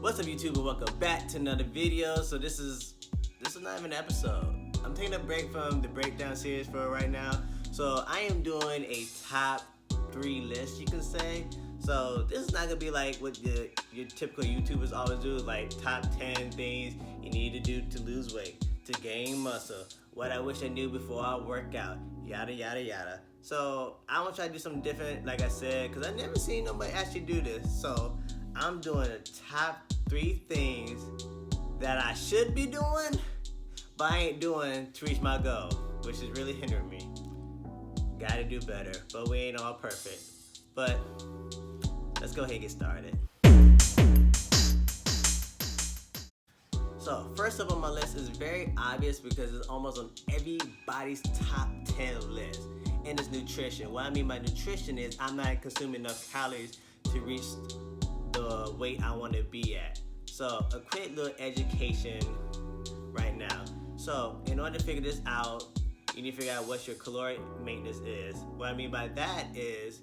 What's up, YouTube, and welcome back to another video. So this is not even an episode. I'm taking a break from the breakdown series for right now. So I am doing a top 3 list, you can say. So this is not gonna be like what your typical YouTubers always do, like top 10 things you need to do to lose weight, to gain muscle, what I wish I knew before I work out, yada yada yada. So I want to try to do something different, like I said, because I never seen nobody actually do this. So I'm doing a top 3 things that I should be doing, but I ain't doing to reach my goal, which is really hindering me. Gotta do better, but we ain't all perfect. But let's go ahead and get started. So first up on my list is very obvious because it's almost on everybody's top 10 list, and it's nutrition. What I mean by nutrition is I'm not consuming enough calories to reach the weight I want to be at. So a quick little education right now. So in order to figure this out, you need to figure out what your caloric maintenance is. What I mean by that is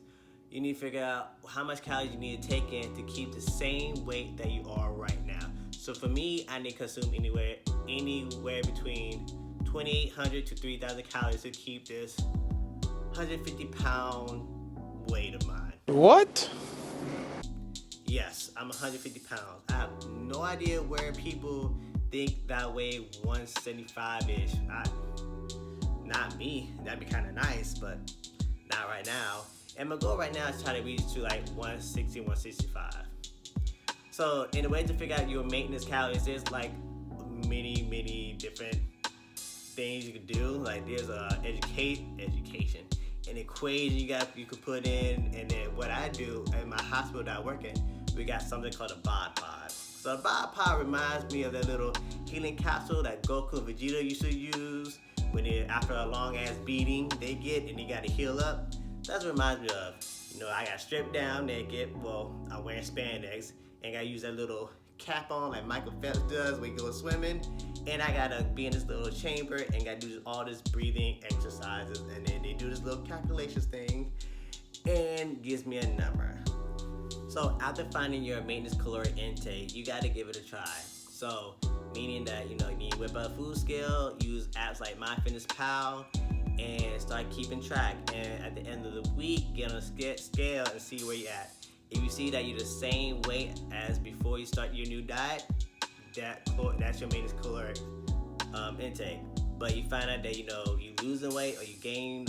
you need to figure out how much calories you need to take in to keep the same weight that you are right now. So for me, I need to consume anywhere between 2,800 to 3,000 calories to keep this 150-pound weight of mine. What? Yes, I'm 150 pounds. I have no idea where people think that I weigh 175-ish. Not me. That'd be kind of nice, but not right now. And my goal right now is try to reach to like 160, 165. So in a way to figure out your maintenance calories, there's like many different things you can do. Like there's education, an equation you could put in, and then what I do in my hospital that I work in, we got something called a bod pod. So a bod pod reminds me of that little healing capsule that Goku and Vegeta used to use when after a long ass beating they get and you gotta heal up. That's what it reminds me of. You know, I got stripped down naked. Well, I'm wearing spandex and gotta use that little cap on like Michael Phelps does when you go swimming, and I gotta be in this little chamber and gotta do all this breathing exercises, and then they do this little calculations thing and gives me a number. So after finding your maintenance caloric intake, you gotta give it a try. So meaning that you need to whip out a food scale, use apps like MyFitnessPal, and start keeping track, and at the end of the week get on a scale and see where you're at. If you see that you're the same weight as before you start your new diet, that's your maintenance caloric intake. But you find out that you losing weight or you gain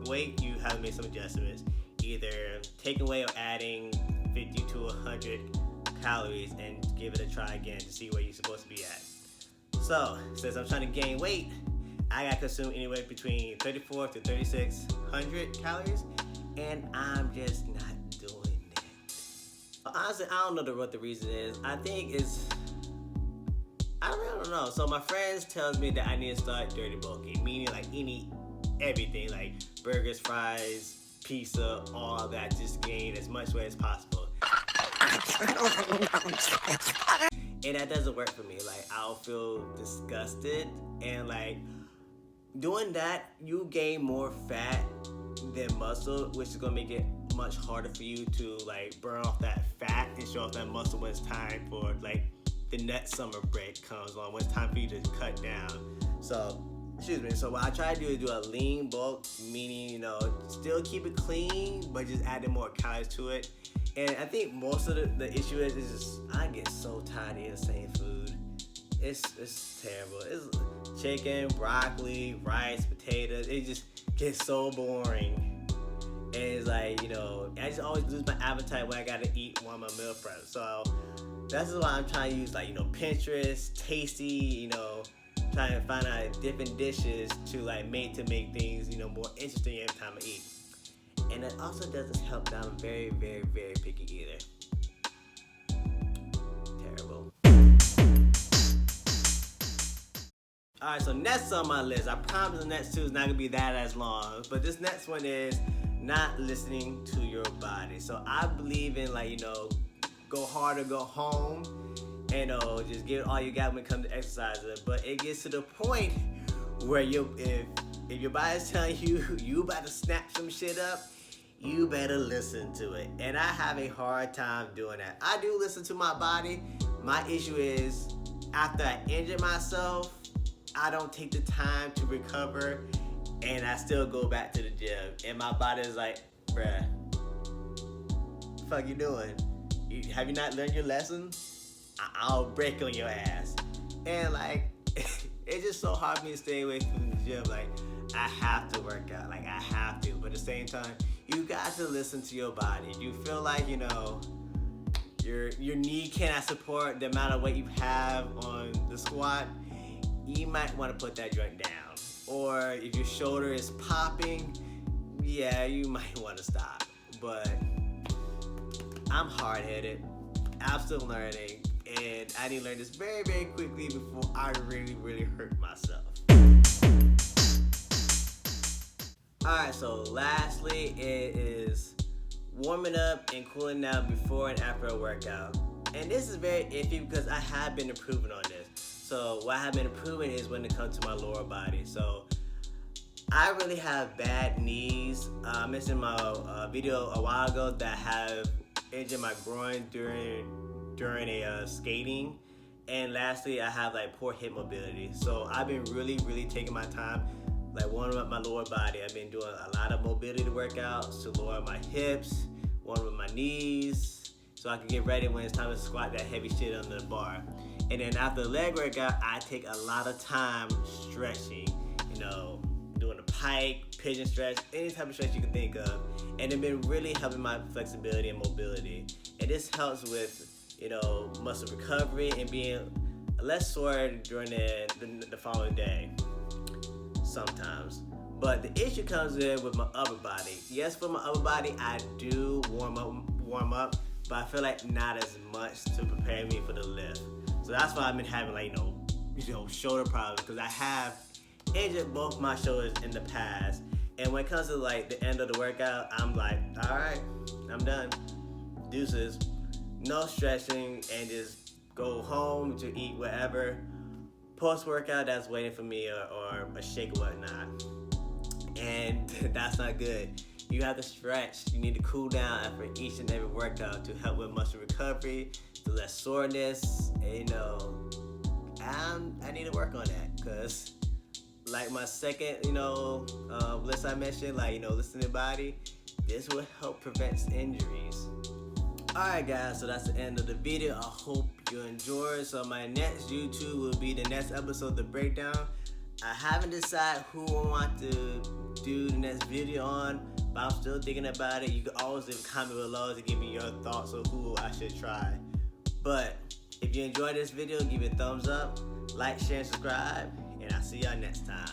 weight, you have to make some adjustments, either taking away or adding 50 to 100 calories, and give it a try again to see where you're supposed to be at. So since I'm trying to gain weight, I gotta consume anywhere between 3,400 to 3,600 calories, and I'm just not doing it. Honestly, I don't know what the reason is. I think I really don't know. So my friends tells me that I need to start dirty bulking, meaning like eat everything, like burgers, fries, pizza, all that, just gain as much weight as possible. And that doesn't work for me. Like I'll feel disgusted, and like doing that, you gain more fat than muscle, which is gonna make it much harder for you to like burn off that fat and show off that muscle when it's time for like the next summer break comes on, when it's time for you to cut down. So what I try to do is do a lean bulk, meaning still keep it clean but just adding more calories to it. And I think most of the issue is just I get so tired of eating the same food. It's terrible. It's chicken, broccoli, rice, potatoes. It just gets so boring. And it's like, I just always lose my appetite when I gotta eat one of my meal prep. So that's why I'm trying to use Pinterest, Tasty, trying to find out different dishes to make things, more interesting every time I eat. And it also doesn't help that I'm very, very, very picky either. Terrible. Alright, so next on my list, I promise the next two is not gonna be that as long, but this next one is not listening to your body. So I believe in go hard or go home, and just give it all you got when it comes to exercising. But it gets to the point where if your body's telling you about to snap some shit up, you better listen to it. And I have a hard time doing that. I do listen to my body, My issue is, after I injured myself, I don't take the time to recover, and I still go back to the gym. And my body is like, bruh, what the fuck you doing? Have you not learned your lesson? I'll break on your ass. And like, it's just so hard for me to stay away from the gym. Like, I have to work out. Like, I have to. But at the same time, you got to listen to your body. If you feel like, you know, your knee cannot support the amount of weight you have on the squat, you might want to put that joint down. Or if your shoulder is popping, yeah, you might want to stop. But I'm hard-headed. I'm still learning. And I need to learn this very, very quickly before I really, really hurt myself. Alright, so lastly, it is warming up and cooling down before and after a workout. And this is very iffy because I have been improving on this. So what I have been improving is when it comes to my lower body. So I really have bad knees. I mentioned in my video a while ago that I have injured my groin during a skating. And lastly, I have like poor hip mobility. So I've been really, really taking my time, like warming up my lower body. I've been doing a lot of mobility workouts to lower my hips, warm up my knees, so I can get ready when it's time to squat that heavy shit under the bar. And then after the leg workout, I take a lot of time stretching, you know, doing a pike, pigeon stretch, any type of stretch you can think of. And it's been really helping my flexibility and mobility. And this helps with, you know, muscle recovery and being less sore during the following day sometimes. But the issue comes in with my upper body. Yes, for my upper body, I do warm up, but I feel like not as much to prepare me for the lift. So that's why I've been having like, you know, shoulder problems, because I have injured both my shoulders in the past. And when it comes to like the end of the workout, I'm like, all right, I'm done. Deuces. No stretching, and just go home to eat whatever post-workout that's waiting for me, or a shake or whatnot. And that's not good. You have to stretch. You need to cool down after each and every workout to help with muscle recovery, to less soreness. And, you know, I need to work on that, because like my second, you know, list I mentioned, like, you know, listen to your body, this will help prevent injuries. Alright guys, so that's the end of the video. I hope you enjoyed. So my next YouTube will be the next episode, the breakdown. I haven't decided who I want to do the next video on, but I'm still thinking about it. You can always leave a comment below to give me your thoughts on who I should try. But if you enjoyed this video, give it a thumbs up, like, share, and subscribe, and I'll see y'all next time.